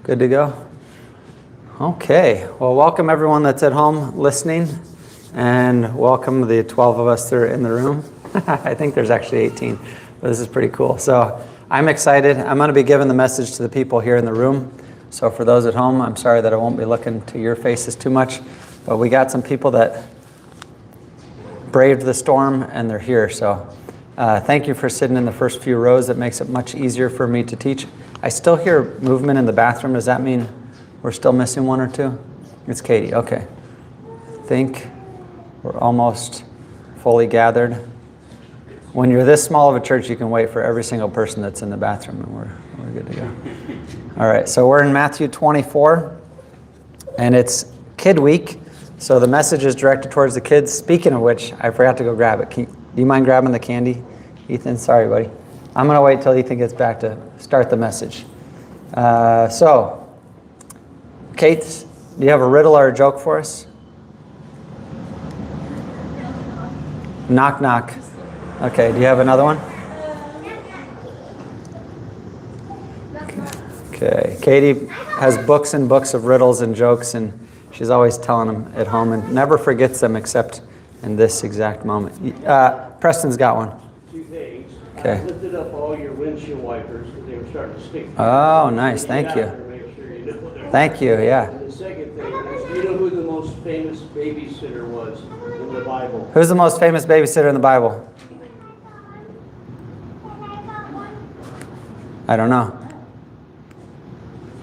Good to go? Okay. Well, welcome everyone that's at home listening, and welcome the 12 of us that are in the room. I think there's actually 18, but this is pretty cool. So I'm excited. I'm going to be giving the message to the people here in the room. So for those at home, I'm sorry that I won't be looking to your faces too much, but we got some people that braved the storm and they're here. So thank you for sitting in the first few rows. That makes it much easier for me to teach. I still hear movement in the bathroom. Does that mean we're still missing one or two? It's Katie. Okay. I think we're almost fully gathered. When you're this small of a church, you can wait for every single person that's in the bathroom, and we're good to go. All right, so we're in Matthew 24, and it's Kid Week, so the message is directed towards the kids. Speaking of which, I forgot to go grab it. Do you mind grabbing the candy, Ethan? Sorry, buddy. I'm going to wait till Ethan gets back to start the message. So, Kate, do you have a riddle or a joke for us? Knock, knock. Okay, do you have another one? Okay, Katie has books and books of riddles and jokes, and she's always telling them at home and never forgets them except in this exact moment. Preston's got one. Two things. Okay. I lifted up all your windshield wipers because they were starting to stick. Oh, nice. Thank you. Thank you, yeah. And the second thing is, do you know who the most famous babysitter was in the Bible? Who's the most famous babysitter in the Bible? I don't know.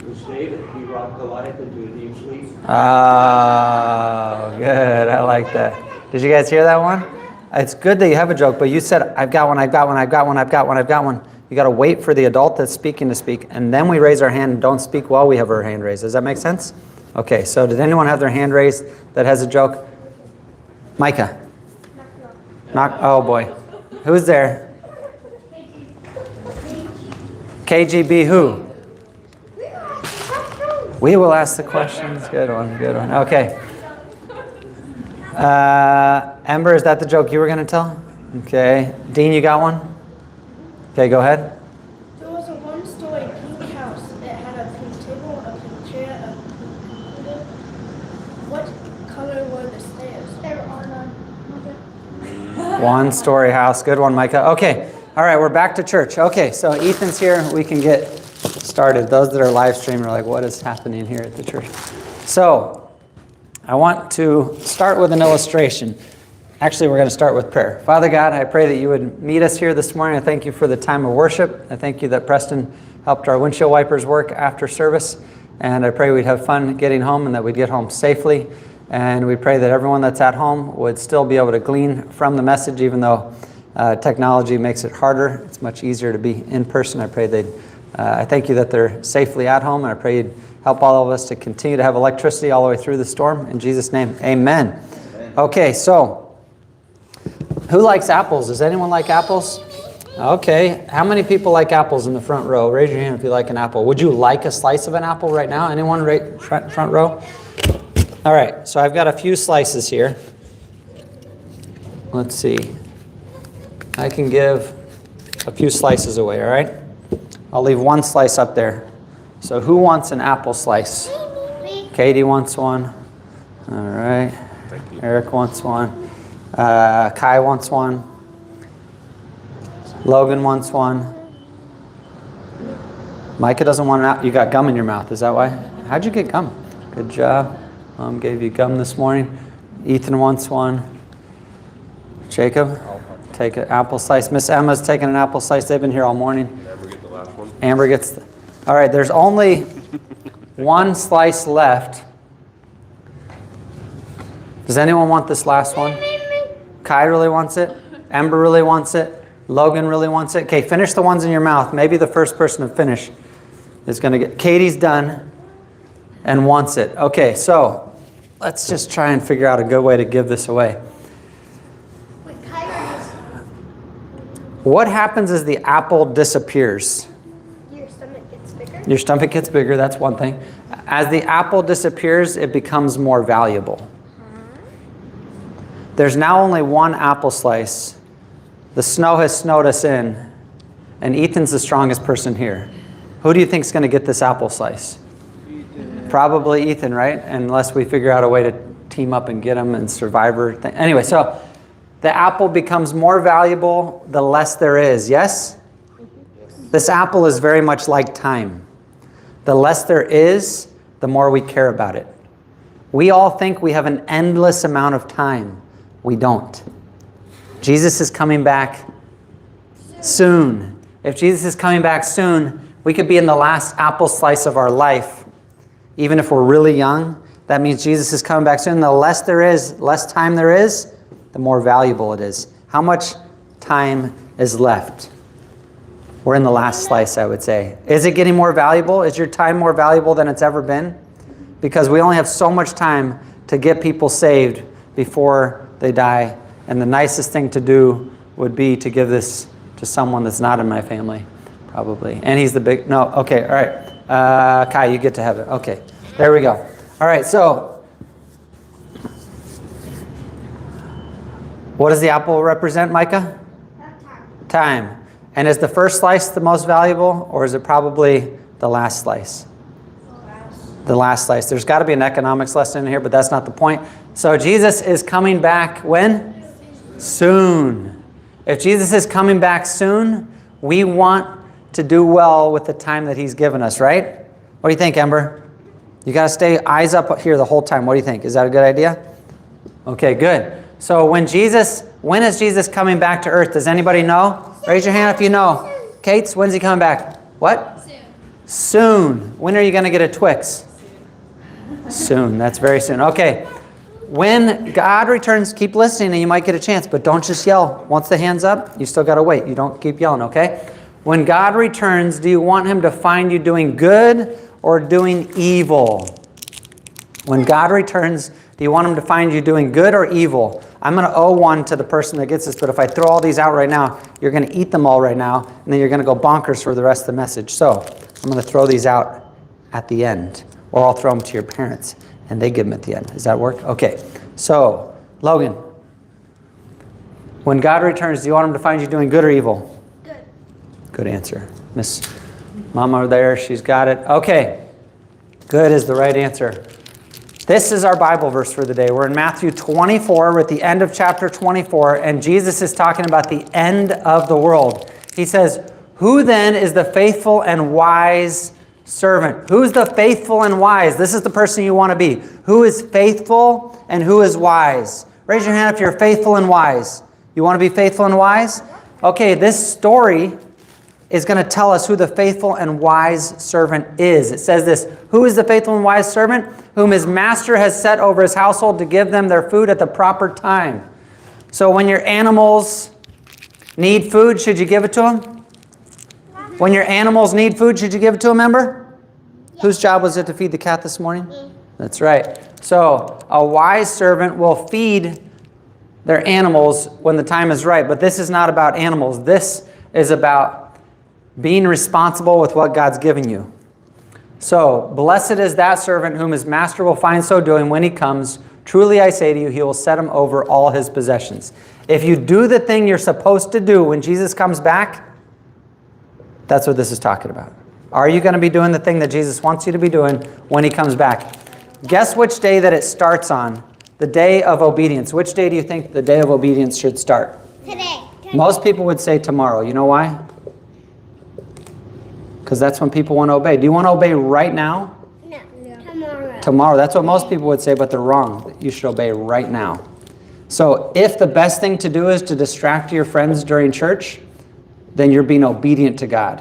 It was David. He rocked Goliath into a deep sleep. Oh, good. I like that. Did you guys hear that one? It's good that you have a joke, but you said, I've got one, I've got one, I've got one, I've got one, I've got one. You got to wait for the adult that's speaking to speak, and then we raise our hand and don't speak while we have our hand raised. Does that make sense? Okay, so did anyone have their hand raised that has a joke? Micah. Knock. Oh, boy. Who's there? KGB who? We will ask the questions. Good one, good one. Okay. Ember, is that the joke you were going to tell? Okay. Dean, you got one? Okay, go ahead. There was a one-story pink house. It had a pink table, a pink chair, a pink window. What color were the stairs? There are none. One-story house. Good one, Micah. Okay. All right, we're back to church. Okay, so Ethan's here. We can get started. Those that are live streaming are like, what is happening here at the church? So I want to start with an illustration. Actually, we're going to start with prayer. Father God, I pray that you would meet us here this morning. I thank you for the time of worship. I thank you that Preston helped our windshield wipers work after service. And I pray we'd have fun getting home and that we'd get home safely. And we pray that everyone that's at home would still be able to glean from the message, even though technology makes it harder. It's much easier to be in person. I pray I thank you that they're safely at home, and I pray you'd help all of us to continue to have electricity all the way through the storm. In Jesus' name, amen. Okay, so who likes apples? Does anyone like apples? Okay, how many people like apples in the front row? Raise your hand if you like an apple. Would you like a slice of an apple right now? Anyone right front row? All right, so I've got a few slices here. Let's see. I can give a few slices away, all right? I'll leave one slice up there. So who wants an apple slice? Katie wants one. All right. Eric wants one. Kai wants one. Logan wants one. Micah doesn't want an apple. You got gum in your mouth. Is that why? How'd you get gum? Good job. Mom gave you gum this morning. Ethan wants one. Jacob? Take an apple slice. Miss Emma's taking an apple slice. They've been here all morning. Amber get the last one. Amber gets all right, there's only one slice left. Does anyone want this last one? Kai really wants it. Amber really wants it. Logan really wants it. Okay, finish the ones in your mouth. Maybe the first person to finish is going to get... Katie's done and wants it. Okay, so let's just try and figure out a good way to give this away. What happens as the apple disappears? Your stomach gets bigger. Your stomach gets bigger, that's one thing. As the apple disappears, it becomes more valuable. There's now only one apple slice. The snow has snowed us in, and Ethan's the strongest person here. Who do you think is going to get this apple slice? Probably Ethan, right? Unless we figure out a way to team up and get him and Survivor thing. Anyway, so the apple becomes more valuable the less there is. Yes? This apple is very much like time. The less there is, the more we care about it. We all think we have an endless amount of time. We don't. Jesus is coming back soon. If Jesus is coming back soon, we could be in the last apple slice of our life. Even if we're really young, that means Jesus is coming back soon. The less there is, less time there is, the more valuable it is. How much time is left? We're in the last slice, I would say. Is it getting more valuable? Is your time more valuable than it's ever been? Because we only have so much time to get people saved before they die. And the nicest thing to do would be to give this to someone that's not in my family, probably. And he's the big, no, okay, all right. Kai, you get to have it. Okay, there we go. All right, so what does the apple represent, Micah? Time. And is the first slice the most valuable, or is it probably the last slice? The last slice. There's got to be an economics lesson in here, but that's not the point. So Jesus is coming back when? Soon. If Jesus is coming back soon, we want to do well with the time that he's given us, right? What do you think, Ember? You got to stay eyes up here the whole time. What do you think? Is that a good idea? Okay, good. So when is Jesus coming back to earth? Does anybody know? Raise your hand if you know. Kate's, when's he coming back? What? Soon. When are you going to get a Twix? Soon. That's very soon. Okay. When God returns, keep listening and you might get a chance, but don't just yell. Once the hand's up, you still got to wait. You don't keep yelling, okay? When God returns, do you want him to find you doing good or doing evil? When God returns, do you want him to find you doing good or evil? I'm going to owe one to the person that gets this, but if I throw all these out right now, you're going to eat them all right now, and then you're going to go bonkers for the rest of the message. So I'm going to throw these out at the end, or I'll throw them to your parents, and they give them at the end. Does that work? Okay. So, Logan, when God returns, do you want him to find you doing good or evil? Good. Good answer. Miss Mama there, she's got it. Okay. Good is the right answer. This is our Bible verse for the day. We're in Matthew 24. We're at the end of chapter 24, and Jesus is talking about the end of the world. He says, who then is the faithful and wise servant? Who's the faithful and wise? This is the person you want to be. Who is faithful and who is wise? Raise your hand if you're faithful and wise. You want to be faithful and wise? Okay, this story is going to tell us who the faithful and wise servant is. It says this, who is the faithful and wise servant? Whom his master has set over his household to give them their food at the proper time. So when your animals need food, should you give it to them? When your animals need food, should you give it to a member? Yeah. Whose job was it to feed the cat this morning? Me. That's right. So a wise servant will feed their animals when the time is right. But this is not about animals. This is about being responsible with what God's given you. So, blessed is that servant whom his master will find so doing when he comes. Truly I say to you, he will set him over all his possessions. If you do the thing you're supposed to do when Jesus comes back, that's what this is talking about. Are you going to be doing the thing that Jesus wants you to be doing when he comes back? Guess which day that it starts on? The day of obedience. Which day do you think the day of obedience should start? Today. Most people would say tomorrow. You know why? Because that's when people want to obey. Do you want to obey right now? No. Tomorrow. Tomorrow. That's what most people would say, but they're wrong. You should obey right now. So if the best thing to do is to distract your friends during church, then you're being obedient to God.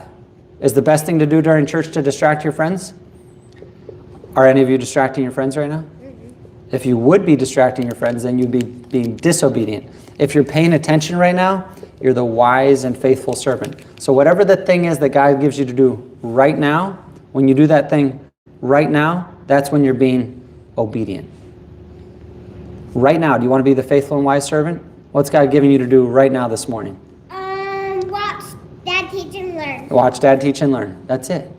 Is the best thing to do during church to distract your friends? Are any of you distracting your friends right now? Mm-hmm. If you would be distracting your friends, then you'd be being disobedient. If you're paying attention right now, you're the wise and faithful servant. So whatever the thing is that God gives you to do right now, when you do that thing right now, that's when you're being obedient. Right now, do you want to be the faithful and wise servant? What's God giving you to do right now this morning? Watch Dad teach and learn. Watch Dad teach and learn. That's it.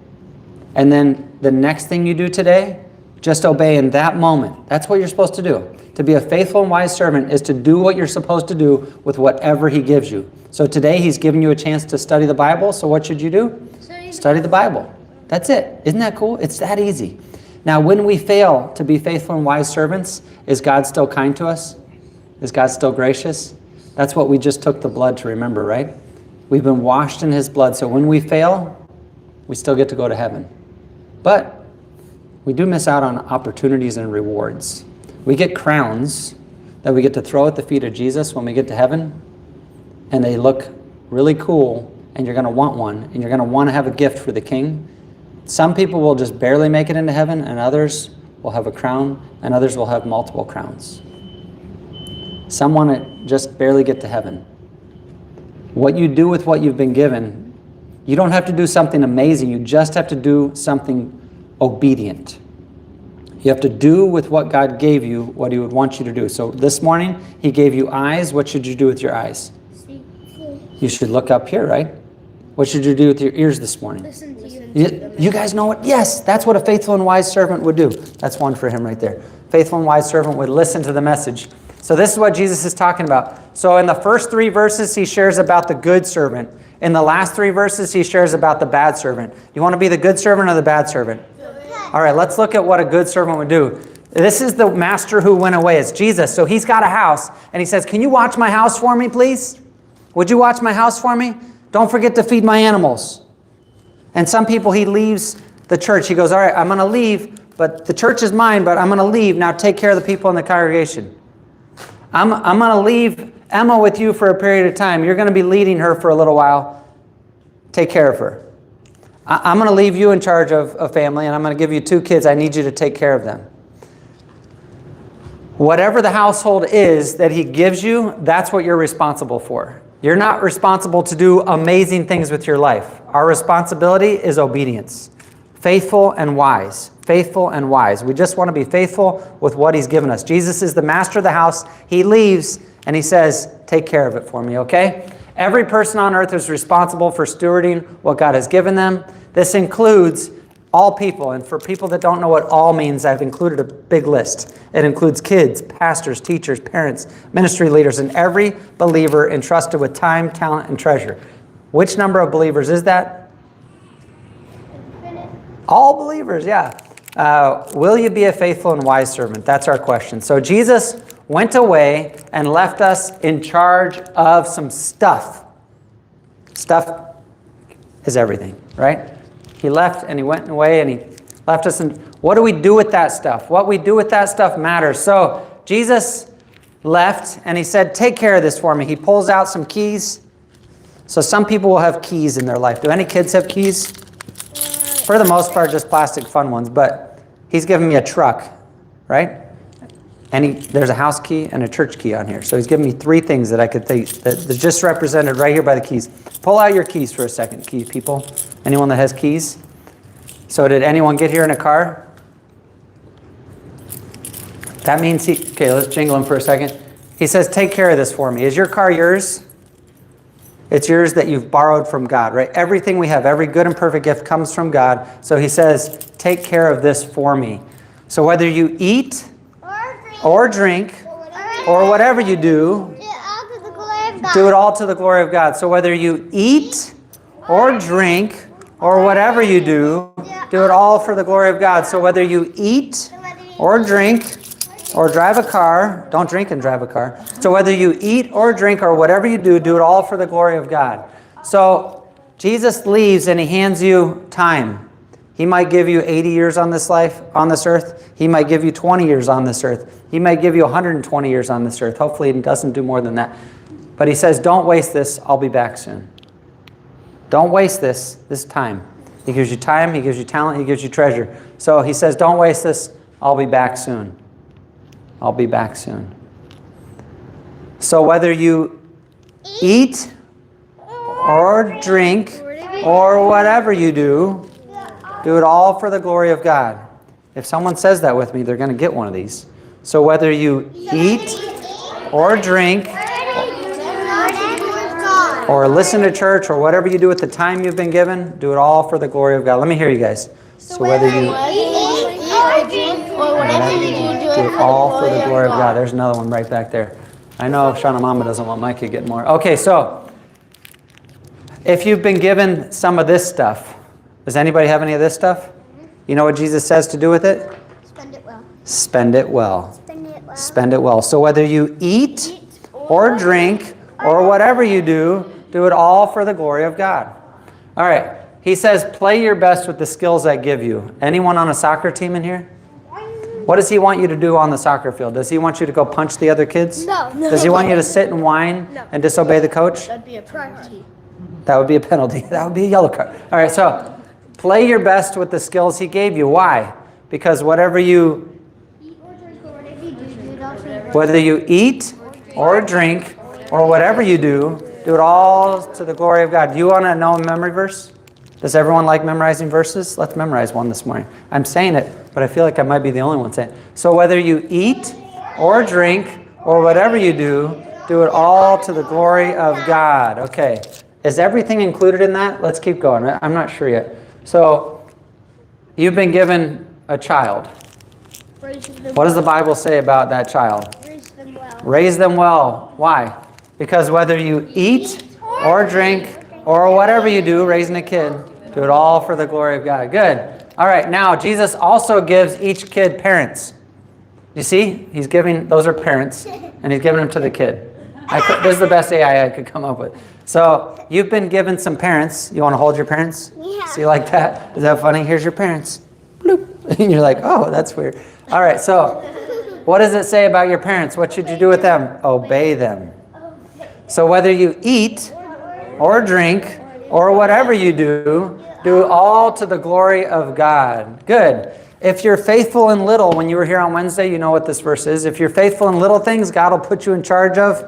And then the next thing you do today, just obey in that moment. That's what you're supposed to do. To be a faithful and wise servant is to do what you're supposed to do with whatever he gives you. So today he's giving you a chance to study the Bible. So what should you do? Study the Bible. That's it. Isn't that cool? It's that easy. Now, when we fail to be faithful and wise servants, is God still kind to us? Is God still gracious? That's what we just took the blood to remember, right? We've been washed in his blood, so when we fail, we still get to go to heaven. But we do miss out on opportunities and rewards. We get crowns that we get to throw at the feet of Jesus when we get to heaven, and they look really cool, and you're going to want one, and you're going to want to have a gift for the king. Some people will just barely make it into heaven, and others will have a crown, and others will have multiple crowns. Some want to just barely get to heaven. What you do with what you've been given, you don't have to do something amazing. You just have to do something obedient. You have to do with what God gave you what he would want you to do. So this morning, he gave you eyes. What should you do with your eyes? See. You should look up here, right? What should you do with your ears this morning? Listen to You guys know what? Yes, that's what a faithful and wise servant would do. That's one for him right there. Faithful and wise servant would listen to the message. So this is what Jesus is talking about. So in the first 3 verses, he shares about the good servant. In the last 3 verses, he shares about the bad servant. You want to be the good servant or the bad servant? All right, let's look at what a good servant would do. This is the master who went away. It's Jesus. So he's got a house, and he says, can you watch my house for me, please? Would you watch my house for me? Don't forget to feed my animals. And some people, he leaves the church. He goes, all right, I'm going to leave, but the church is mine, but I'm going to leave. Now take care of the people in the congregation. I'm going to leave Emma with you for a period of time. You're going to be leading her for a little while. Take care of her. I'm going to leave you in charge of a family, and I'm going to give you 2 kids. I need you to take care of them. Whatever the household is that he gives you, that's what you're responsible for. You're not responsible to do amazing things with your life. Our responsibility is obedience. Faithful and wise. Faithful and wise. We just want to be faithful with what he's given us. Jesus is the master of the house. He leaves, and he says, take care of it for me, okay? Every person on earth is responsible for stewarding what God has given them. This includes all people. And for people that don't know what all means, I've included a big list. It includes kids, pastors, teachers, parents, ministry leaders, and every believer entrusted with time, talent, and treasure. Which number of believers is that? All believers, yeah. Will you be a faithful and wise servant? That's our question. So Jesus went away and left us in charge of some stuff. Stuff is everything, right? He left and he went away and he left us. And what do we do with that stuff? What we do with that stuff matters. So Jesus left and he said, take care of this for me. He pulls out some keys. So some people will have keys in their life. Do any kids have keys? For the most part, just plastic fun ones. But he's giving me a truck, right? And there's a house key and a church key on here. So he's giving me 3 things that I could think that are just represented right here by the keys. Pull out your keys for a second, key people. Anyone that has keys? So did anyone get here in a car? That means okay, let's jingle him for a second. He says, take care of this for me. Is your car yours? It's yours that you've borrowed from God, right? Everything we have, every good and perfect gift comes from God. So he says, take care of this for me. So whether you eat or drink or whatever you do, do it all to the glory of God. So whether you eat or drink or whatever you do it all for the glory of God. So whether you eat or drink or drive a car, don't drink and drive a car. So whether you eat or drink or whatever you do it all for the glory of God. So Jesus leaves and he hands you time. He might give you 80 years on this life, on this earth. He might give you 20 years on this earth. He might give you 120 years on this earth. Hopefully he doesn't do more than that. But he says, don't waste this. I'll be back soon. Don't waste this time. He gives you time. He gives you talent. He gives you treasure. So he says, don't waste this. I'll be back soon. I'll be back soon. So whether you eat or drink or whatever you do it all for the glory of God. If someone says that with me, they're going to get one of these. So whether you eat or drink or listen to church or whatever you do with the time you've been given, do it all for the glory of God. Let me hear you guys. So whether you do it all for the glory of God. There's another one right back there. I know Shauna Mama doesn't want my kid getting more. Okay, so if you've been given some of this stuff, does anybody have any of this stuff? You know what Jesus says to do with it? Spend it well. Spend it well. Spend it well. Spend it well. So whether you eat or drink or whatever you do it all for the glory of God. All right. He says, play your best with the skills I give you. Anyone on a soccer team in here? What does he want you to do on the soccer field? Does he want you to go punch the other kids? No. Does he want you to sit and whine and disobey the coach? That'd be a penalty. That would be a penalty. That would be a yellow card. All right, so play your best with the skills he gave you. Why? Because whether you eat or drink or whatever you do it all to the glory of God. Do you want to know a memory verse? Does everyone like memorizing verses? Let's memorize one this morning. I'm saying it, but I feel like I might be the only one saying it. So whether you eat or drink or whatever you do it all to the glory of God. Okay. Is everything included in that? Let's keep going. I'm not sure yet. So you've been given a child. What does the Bible say about that child? Raise them well. Raise them well. Why? Because whether you eat or drink or whatever you do, raising a kid, do it all for the glory of God. Good. All right, now Jesus also gives each kid parents. You see? He's giving, those are parents, and he's giving them to the kid. This is the best AI I could come up with. So you've been given some parents. You want to hold your parents? Yeah. See, like that? Is that funny? Here's your parents. Bloop. And you're like, oh, that's weird. All right, so what does it say about your parents? What should you do with them? Obey them. So whether you eat or drink or whatever you do all to the glory of God. Good. If you're faithful in little, when you were here on Wednesday, you know what this verse is. If you're faithful in little things, God will put you in charge of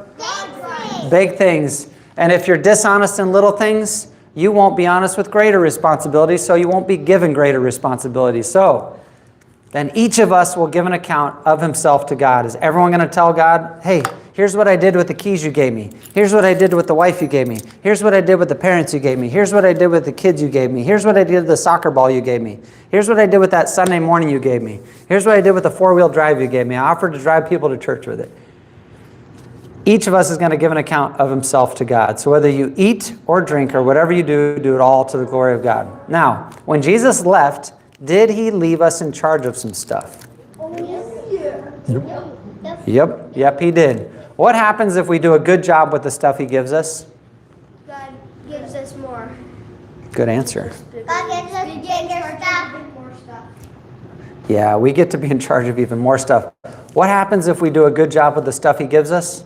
big things. And if you're dishonest in little things, you won't be honest with greater responsibilities, so you won't be given greater responsibilities. So then each of us will give an account of himself to God. Is everyone going to tell God, hey, here's what I did with the keys you gave me. Here's what I did with the wife you gave me. Here's what I did with the parents you gave me. Here's what I did with the kids you gave me. Here's what I did with the soccer ball you gave me. Here's what I did with that Sunday morning you gave me. Here's what I did with the four-wheel drive you gave me. I offered to drive people to church with it. Each of us is going to give an account of himself to God. So whether you eat or drink or whatever you do it all to the glory of God. Now, when Jesus left, did he leave us in charge of some stuff? Yep, he did. What happens if we do a good job with the stuff he gives us? God gives us more. Good answer. God gives us bigger stuff. More stuff. Yeah, we get to be in charge of even more stuff. What happens if we do a good job with the stuff he gives us?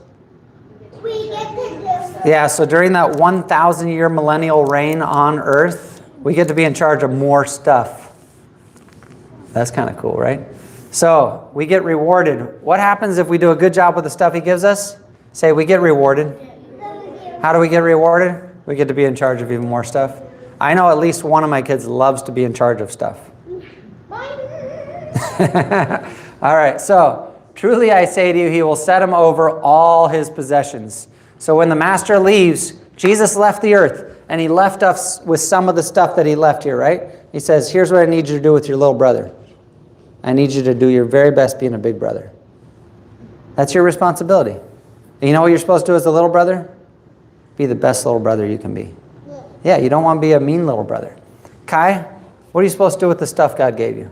We get to do. Yeah, so during that 1,000-year millennial reign on earth, we get to be in charge of more stuff. That's kind of cool, right? So we get rewarded. What happens if we do a good job with the stuff he gives us? Say we get rewarded. How do we get rewarded? We get to be in charge of even more stuff. I know at least one of my kids loves to be in charge of stuff. All right, so truly I say to you, he will set him over all his possessions. So when the master leaves, Jesus left the earth and he left us with some of the stuff that he left here, right? He says, here's what I need you to do with your little brother. I need you to do your very best being a big brother. That's your responsibility. And you know what you're supposed to do as a little brother? Be the best little brother you can be. Yeah, you don't want to be a mean little brother. Kai, what are you supposed to do with the stuff God gave you?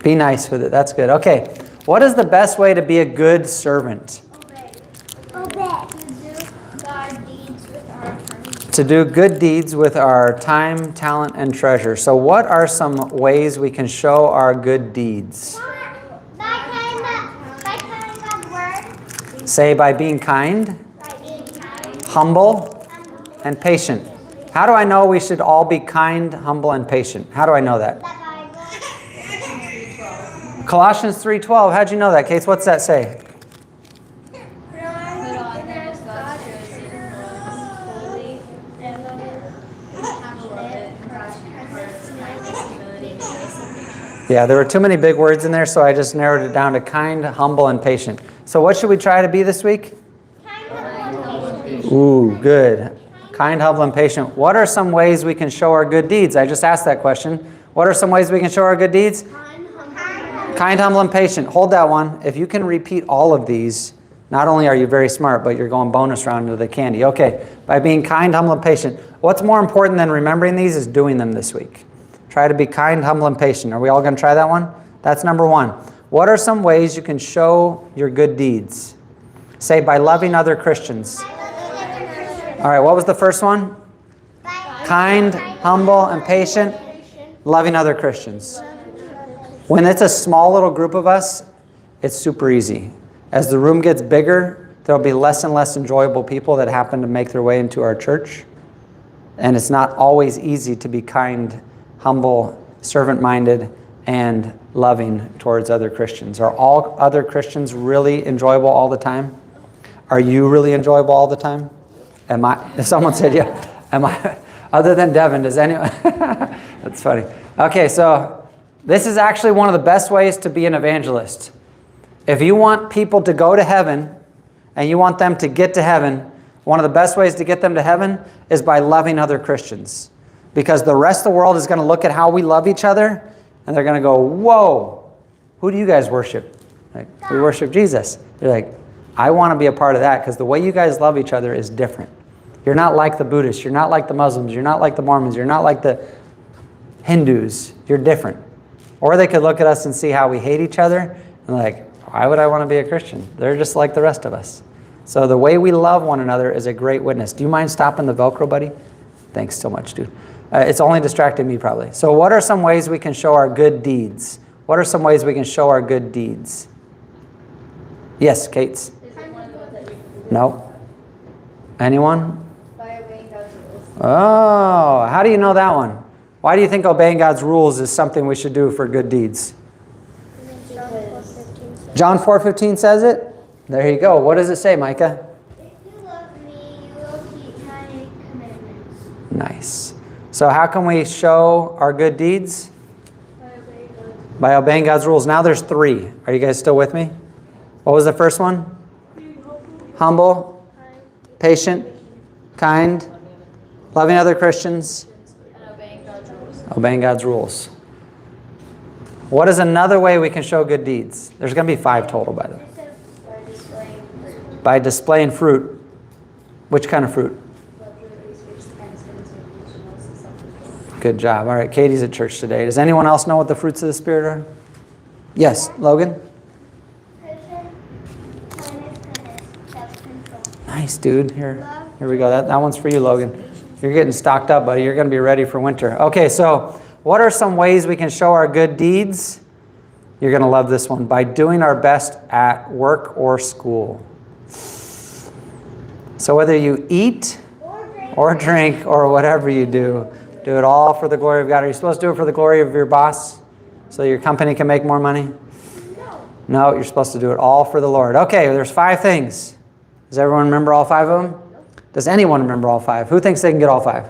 Be nice with it. That's good. Okay. What is the best way to be a good servant? Obey. To do good deeds with our time, talent, and treasure. So what are some ways we can show our good deeds? By kind of word. Say by being kind, By being kind. humble, and patient. How do I know we should all be kind, humble, and patient? How do I know that? Colossians 3:12. How'd you know that, Case? What's that say? Yeah, there were too many big words in there, so I just narrowed it down to kind, humble, and patient. So what should we try to be this week? Ooh, good. Kind, humble, and patient. What are some ways we can show our good deeds? I just asked that question. What are some ways we can show our good deeds? Kind, humble, and patient. Hold that one. If you can repeat all of these, not only are you very smart, but you're going bonus round to the candy. Okay, by being kind, humble, and patient. What's more important than remembering these is doing them this week. Try to be kind, humble, and patient. Are we all going to try that one? That's number 1. What are some ways you can show your good deeds? Say, by loving other Christians. All right, what was the first one? Kind, humble, and patient. Loving other Christians. When it's a small little group of us, it's super easy. As the room gets bigger, there'll be less and less enjoyable people that happen to make their way into our church. And it's not always easy to be kind, humble, servant-minded, and loving towards other Christians. Are all other Christians really enjoyable all the time? Are you really enjoyable all the time? Am I? If someone said, yeah. Am I? Other than Devin, does anyone? That's funny. Okay, so this is actually one of the best ways to be an evangelist. If you want people to go to heaven and you want them to get to heaven, one of the best ways to get them to heaven is by loving other Christians. Because the rest of the world is going to look at how we love each other and they're going to go, whoa, who do you guys worship? Like, we worship Jesus. They're like, I want to be a part of that because the way you guys love each other is different. You're not like the Buddhists. You're not like the Muslims. You're not like the Mormons. You're not like the Hindus. You're different. Or they could look at us and see how we hate each other and like, why would I want to be a Christian? They're just like the rest of us. So the way we love one another is a great witness. Do you mind stopping the Velcro, buddy? Thanks so much, dude. It's only distracting me probably. So what are some ways we can show our good deeds? What are some ways we can show our good deeds? Yes, Kate's. No. Anyone? By obeying God's rules. Oh, how do you know that one? Why do you think obeying God's rules is something we should do for good deeds? John 4:15 says it? There you go. What does it say, Micah? If you love me, you will keep my commandments. Nice. So how can we show our good deeds? By obeying God's rules. Now there's 3. Are you guys still with me? What was the first one? Humble, patient, kind, loving other Christians, And obeying God's rules. obeying God's rules. What is another way we can show good deeds? There's going to be 5 total, by the way. By displaying fruit. By displaying fruit. Which kind of fruit? Good job. All right, Katie's at church today. Does anyone else know what the fruits of the Spirit are? Yes, Logan? Nice, dude. Here we go. That one's for you, Logan. You're getting stocked up, buddy. You're going to be ready for winter. Okay, so what are some ways we can show our good deeds? You're going to love this one. By doing our best at work or school. So whether you eat or drink or whatever you do it all for the glory of God. Are you supposed to do it for the glory of your boss so your company can make more money? No, you're supposed to do it all for the Lord. Okay, there's 5 things. Does everyone remember all 5 of them? Does anyone remember all 5? Who thinks they can get all 5?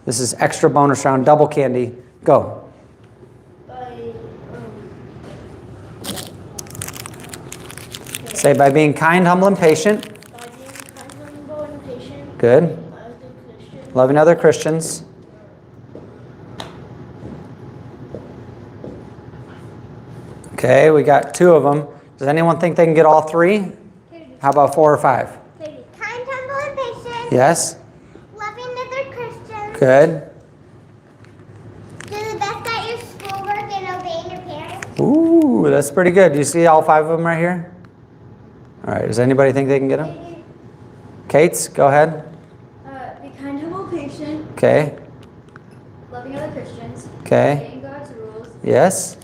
This is extra bonus round, double candy. Go. Say by being kind, humble, and patient. By being kind, humble, and patient. Good. By being Christian. Loving other Christians. Okay, we got 2 of them. Does anyone think they can get all 3? How about 4 or 5? Kind, humble, and patient. Yes? Loving other Christians. Good. Do the best at your schoolwork and obeying your parents. Ooh, that's pretty good. Do you see all 5 of them right here? All right, does anybody think they can get them? Kate's, go ahead. Be kind, humble, patient. Okay. Loving other Christians. Okay. Obeying God's rules. Yes?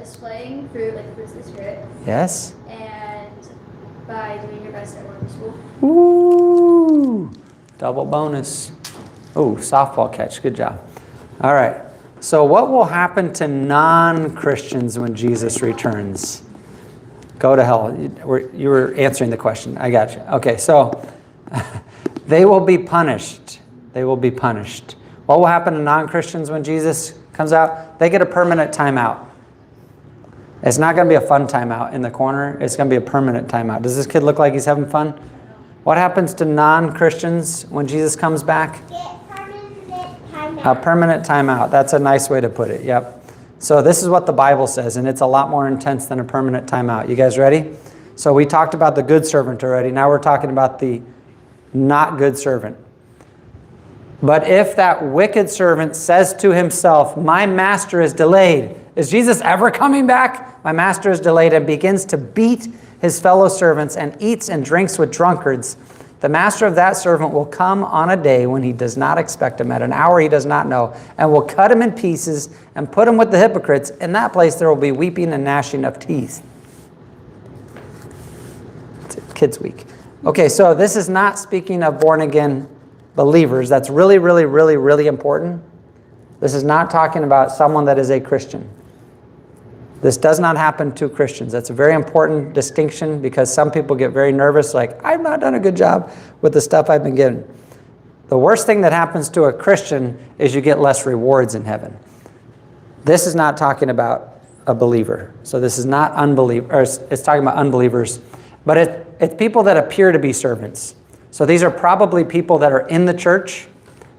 Displaying fruit like the fruits of the Spirit. Yes? And by doing your best at work or school. Ooh, double bonus. Ooh, softball catch. Good job. All right. So what will happen to non-Christians when Jesus returns? Go to hell. You were answering the question. I got you. Okay, so they will be punished. They will be punished. What will happen to non-Christians when Jesus comes out? They get a permanent timeout. It's not going to be a fun timeout in the corner. It's going to be a permanent timeout. Does this kid look like he's having fun? What happens to non-Christians when Jesus comes back? Get permanent timeout. A permanent timeout. That's a nice way to put it. Yep. So this is what the Bible says, and it's a lot more intense than a permanent timeout. You guys ready? So we talked about the good servant already. Now we're talking about the not good servant. But if that wicked servant says to himself, my master is delayed. Is Jesus ever coming back? My master is delayed, and begins to beat his fellow servants and eats and drinks with drunkards. The master of that servant will come on a day when he does not expect him, at an hour he does not know, and will cut him in pieces and put him with the hypocrites. In that place there will be weeping and gnashing of teeth. It's Kids Week. Okay, so this is not speaking of born-again believers. That's really, really, really, really important. This is not talking about someone that is a Christian. This does not happen to Christians. That's a very important distinction, because some people get very nervous, like, I've not done a good job with the stuff I've been given. The worst thing that happens to a Christian is you get less rewards in heaven. This is not talking about a believer. So this is not unbelievers. It's talking about unbelievers. But it's people that appear to be servants. So these are probably people that are in the church.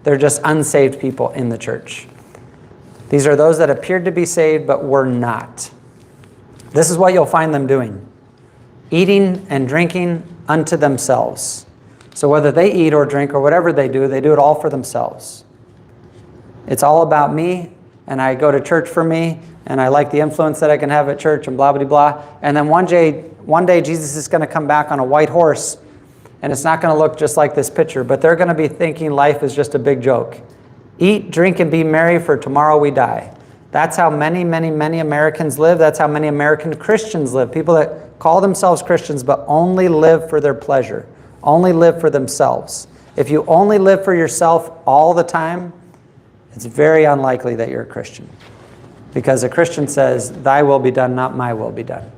They're just unsaved people in the church. These are those that appeared to be saved but were not. This is what you'll find them doing. Eating and drinking unto themselves. So whether they eat or drink or whatever they do it all for themselves. It's all about me, and I go to church for me, and I like the influence that I can have at church, and blah, blah, blah. And then one day Jesus is going to come back on a white horse, and it's not going to look just like this picture, but they're going to be thinking life is just a big joke. Eat, drink, and be merry, for tomorrow we die. That's how many, many, many Americans live. That's how many American Christians live. People that call themselves Christians but only live for their pleasure, only live for themselves. If you only live for yourself all the time, it's very unlikely that you're a Christian. Because a Christian says, thy will be done, not my will be done.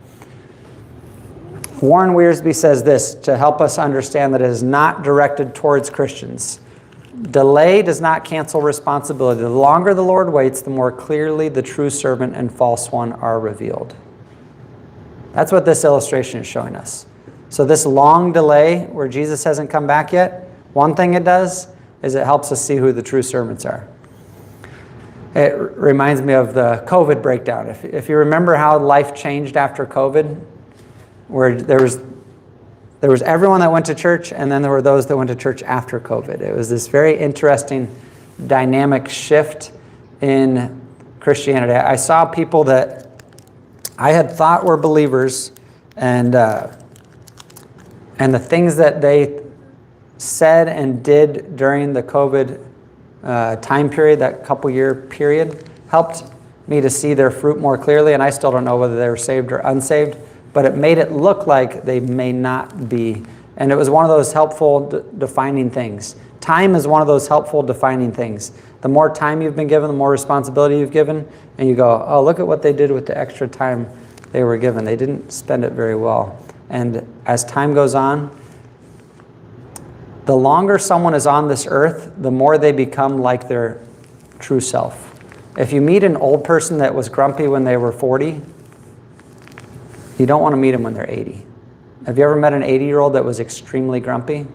Warren Wiersbe says this to help us understand that it is not directed towards Christians. Delay does not cancel responsibility. The longer the Lord waits, the more clearly the true servant and false one are revealed. That's what this illustration is showing us. So this long delay where Jesus hasn't come back yet, one thing it does is it helps us see who the true servants are. It reminds me of the COVID breakdown. If you remember how life changed after COVID, where there was everyone that went to church, and then there were those that went to church after COVID. It was this very interesting dynamic shift in Christianity. I saw people that I had thought were believers, and the things that they said and did during the COVID time period, that couple-year period, helped me to see their fruit more clearly, and I still don't know whether they were saved or unsaved, but it made it look like they may not be. And it was one of those helpful defining things. Time is one of those helpful defining things. The more time you've been given, the more responsibility you've given, and you go, oh, look at what they did with the extra time they were given. They didn't spend it very well. And as time goes on, the longer someone is on this earth, the more they become like their true self. If you meet an old person that was grumpy when they were 40, you don't want to meet them when they're 80. Have you ever met an 80-year-old that was extremely grumpy?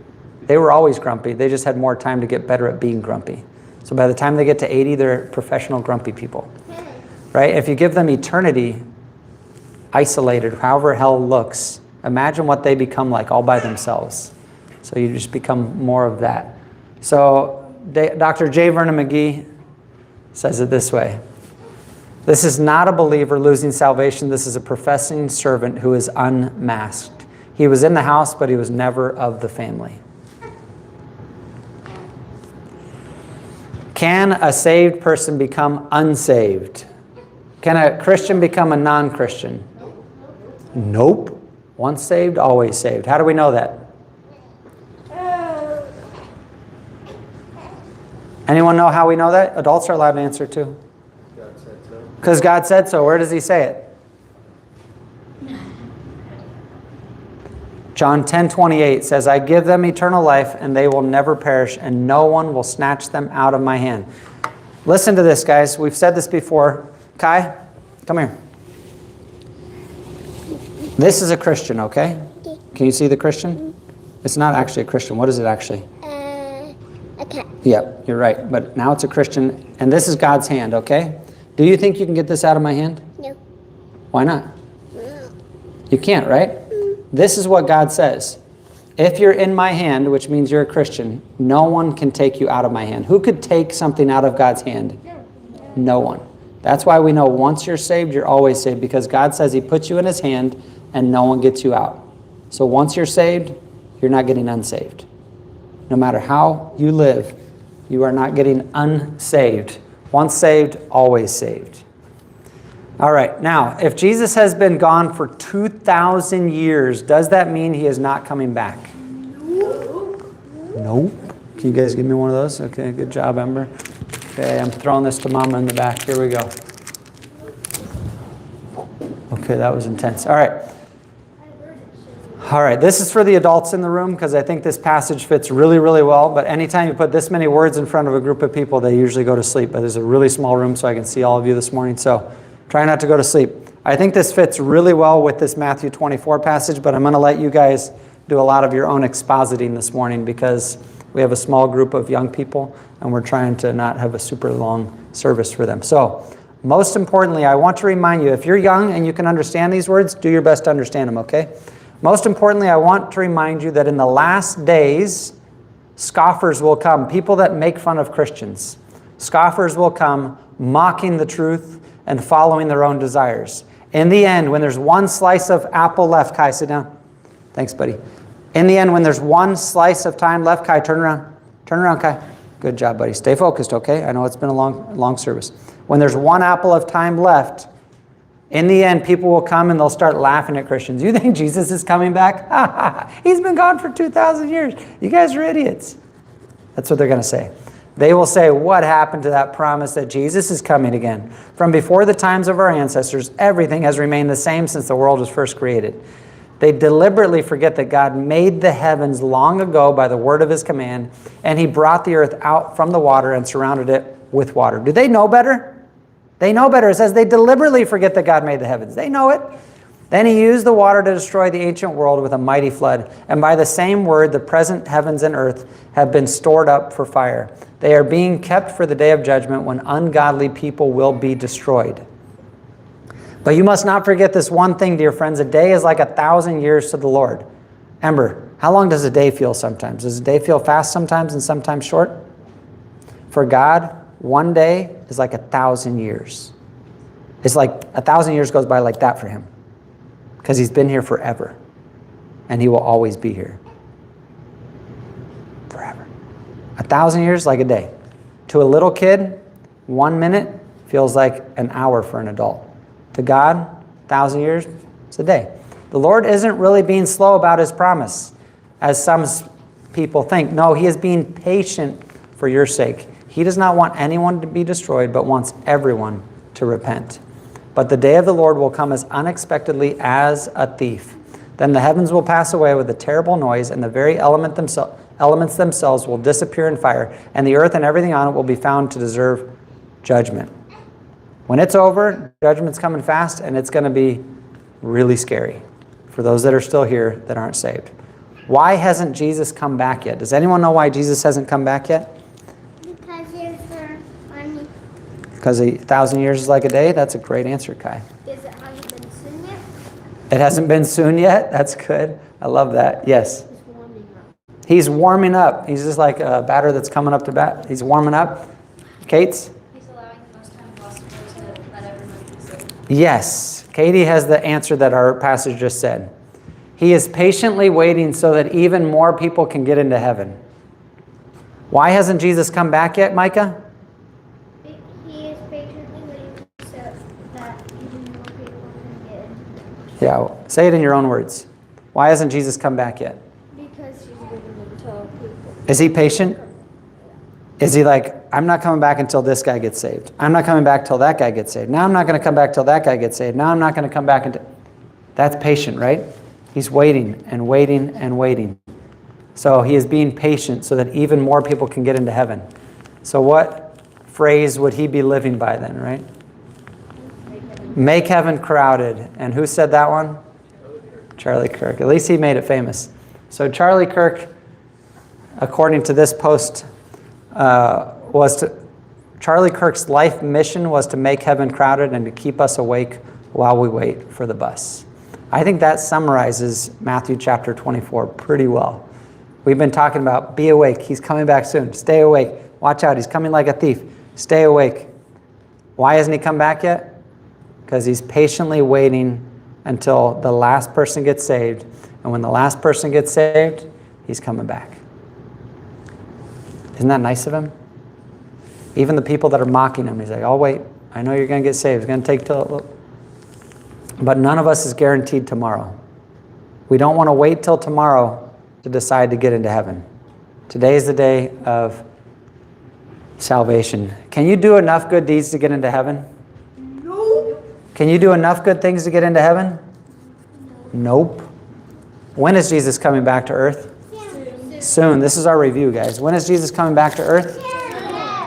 They were always grumpy. They just had more time to get better at being grumpy. So by the time they get to 80, they're professional grumpy people. Right? If you give them eternity isolated, however hell looks, imagine what they become like all by themselves. So you just become more of that. So Dr. J. Vernon McGee says it this way. This is not a believer losing salvation. This is a professing servant who is unmasked. He was in the house, but he was never of the family. Can a saved person become unsaved? Can a Christian become a non-Christian? Nope. Once saved, always saved. How do we know that? Anyone know how we know that? Adults are allowed to answer too. Because God said so. Where does he say it? John 10:28 says, I give them eternal life, and they will never perish, and no one will snatch them out of my hand. Listen to this, guys. We've said this before. Kai, come here. This is a Christian, okay? Can you see the Christian? It's not actually a Christian. What is it actually? Okay. Yep, you're right. But now it's a Christian, and this is God's hand, okay? Do you think you can get this out of my hand? No. Why not? No. You can't, right? This is what God says. If you're in my hand, which means you're a Christian, no one can take you out of my hand. Who could take something out of God's hand? No one. That's why we know once you're saved, you're always saved, because God says he puts you in his hand and no one gets you out. So once you're saved, you're not getting unsaved. No matter how you live, you are not getting unsaved. Once saved, always saved. All right, now, if Jesus has been gone for 2,000 years, does that mean he is not coming back? Nope. Can you guys give me one of those? Okay, good job, Ember. Okay, I'm throwing this to Mama in the back. Here we go. Okay, that was intense. All right. All right, this is for the adults in the room because I think this passage fits really, really well. But anytime you put this many words in front of a group of people, they usually go to sleep. But there's a really small room so I can see all of you this morning. So try not to go to sleep. I think this fits really well with this Matthew 24 passage, but I'm going to let you guys do a lot of your own expositing this morning because we have a small group of young people and we're trying to not have a super long service for them. So most importantly, I want to remind you, if you're young and you can understand these words, do your best to understand them, okay? Most importantly, I want to remind you that in the last days, scoffers will come, people that make fun of Christians. Scoffers will come mocking the truth and following their own desires. In the end, when there's one slice of apple left, Kai, sit down. Thanks, buddy. In the end, when there's one slice of time left, Kai, turn around. Turn around, Kai. Good job, buddy. Stay focused, okay? I know it's been a long service. When there's one apple of time left, in the end, people will come and they'll start laughing at Christians. You think Jesus is coming back? He's been gone for 2,000 years. You guys are idiots. That's what they're going to say. They will say, what happened to that promise that Jesus is coming again? From before the times of our ancestors, everything has remained the same since the world was first created. They deliberately forget that God made the heavens long ago by the word of his command, and he brought the earth out from the water and surrounded it with water. Do they know better? They know better. It says they deliberately forget that God made the heavens. They know it. Then he used the water to destroy the ancient world with a mighty flood. And by the same word, the present heavens and earth have been stored up for fire. They are being kept for the day of judgment when ungodly people will be destroyed. But you must not forget this one thing, dear friends. A day is like 1,000 years to the Lord. Ember, how long does a day feel sometimes? Does a day feel fast sometimes and sometimes short? For God, one day is like 1,000 years. It's like 1,000 years goes by like that for him. Because he's been here forever. And he will always be here. Forever. 1,000 years like a day. To a little kid, 1 minute feels like an hour for an adult. To God, 1,000 years, it's a day. The Lord isn't really being slow about his promise, as some people think. No, he is being patient for your sake. He does not want anyone to be destroyed, but wants everyone to repent. But the day of the Lord will come as unexpectedly as a thief. Then the heavens will pass away with a terrible noise, and the very elements themselves will disappear in fire, and the earth and everything on it will be found to deserve judgment. When it's over, judgment's coming fast, and it's going to be really scary for those that are still here that aren't saved. Why hasn't Jesus come back yet? Does anyone know why Jesus hasn't come back yet? Because it's funny. Because 1,000 years is like a day? That's a great answer, Kai. Is it hasn't been soon yet? It hasn't been soon yet? That's good. I love that. Yes. It's warming up. He's warming up. He's just like a batter that's coming up to bat. He's warming up. Kate's? He's allowing the most time possible to let everyone be saved. Yes. Katie has the answer that our passage just said. He is patiently waiting so that even more people can get into heaven. Why hasn't Jesus come back yet, Micah? He is patiently waiting so that even more people can get in. Yeah, say it in your own words. Why hasn't Jesus come back yet? Because he's waiting until people. Is he patient? Is he like, I'm not coming back until this guy gets saved. I'm not coming back till that guy gets saved. Now I'm not going to come back till that guy gets saved. Now I'm not going to come back until... That's patient, right? He's waiting and waiting and waiting. So he is being patient so that even more people can get into heaven. So what phrase would he be living by then, right? Make heaven crowded. And who said that one? Charlie Kirk. At least he made it famous. So Charlie Kirk, according to this post, Charlie Kirk's life mission was to make heaven crowded and to keep us awake while we wait for the bus. I think that summarizes Matthew chapter 24 pretty well. We've been talking about be awake. He's coming back soon. Stay awake. Watch out. He's coming like a thief. Stay awake. Why hasn't he come back yet? Because he's patiently waiting until the last person gets saved. And when the last person gets saved, he's coming back. Isn't that nice of him? Even the people that are mocking him, he's like, oh, wait. I know you're going to get saved. It's going to take till... But none of us is guaranteed tomorrow. We don't want to wait till tomorrow to decide to get into heaven. Today is the day of salvation. Can you do enough good deeds to get into heaven? No. Can you do enough good things to get into heaven? Nope. When is Jesus coming back to earth? Soon. This is our review, guys. When is Jesus coming back to earth?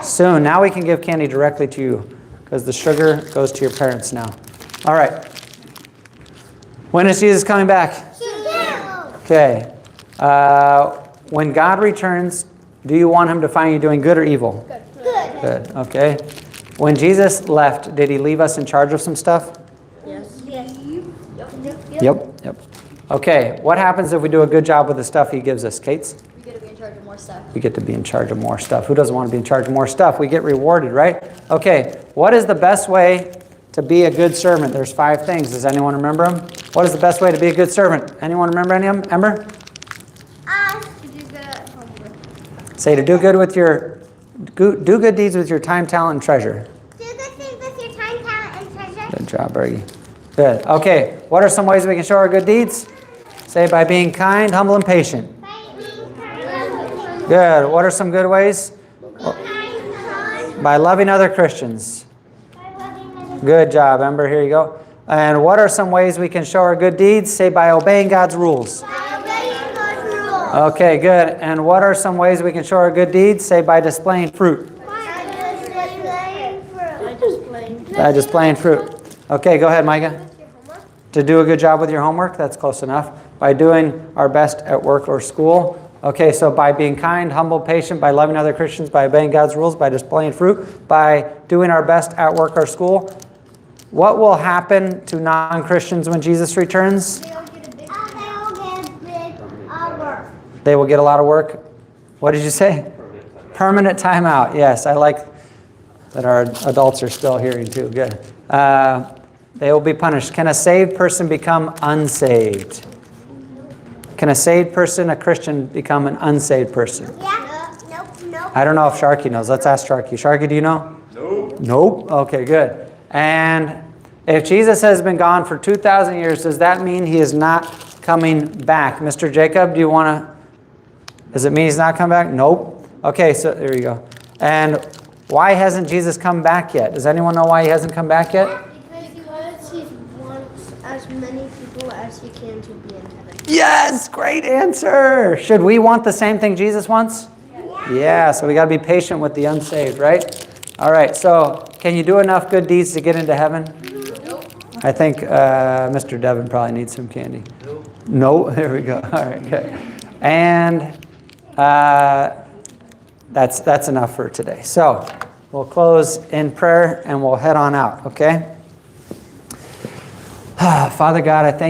Soon. Now we can give candy directly to you because the sugar goes to your parents now. All right. When is Jesus coming back? Okay. When God returns, do you want him to find you doing good or evil? Good. Good. Okay. When Jesus left, did he leave us in charge of some stuff? Yes. Yep. Okay. What happens if we do a good job with the stuff he gives us, Kates? We get to be in charge of more stuff. We get to be in charge of more stuff. Who doesn't want to be in charge of more stuff? We get rewarded, right? Okay. What is the best way to be a good servant? There's 5 things. Does anyone remember them? What is the best way to be a good servant? Anyone remember any of them? Ember? To do good at homework. Say to do good deeds with your time, talent, and treasure. Do good things with your time, talent, and treasure. Good job, Bergie. Good. Okay. What are some ways we can show our good deeds? Say by being kind, humble, and patient. Good. What are some good ways? By loving other Christians. Good job, Ember. Here you go. And what are some ways we can show our good deeds? Say by obeying God's rules. Okay, good. And what are some ways we can show our good deeds? Say by displaying fruit. By displaying fruit. Okay, go ahead, Micah. To do a good job with your homework, that's close enough. By doing our best at work or school. Okay, so by being kind, humble, patient, by loving other Christians, by obeying God's rules, by displaying fruit, by doing our best at work or school. What will happen to non-Christians when Jesus returns? They will get a lot of work. What did you say? Permanent time out. Yes, I like that our adults are still hearing too. Good. They will be punished. Can a saved person become unsaved? Can a saved person, a Christian, become an unsaved person? Yeah. Nope. I don't know if Sharky knows. Let's ask Sharky. Sharky, do you know? Nope. Okay, good. And if Jesus has been gone for 2,000 years, does that mean he is not coming back? Mr. Jacob, do you want to... Does it mean he's not coming back? Nope. Okay, so there you go. And why hasn't Jesus come back yet? Does anyone know why he hasn't come back yet? Because he wants as many people as he can to be in heaven. Yes, great answer. Should we want the same thing Jesus wants? Yeah, so we got to be patient with the unsaved, right? All right, so can you do enough good deeds to get into heaven? Nope. I think Mr. Devin probably needs some candy. No, there we go. All right, good. And that's enough for today. So we'll close in prayer and we'll head on out, okay? Father God, I thank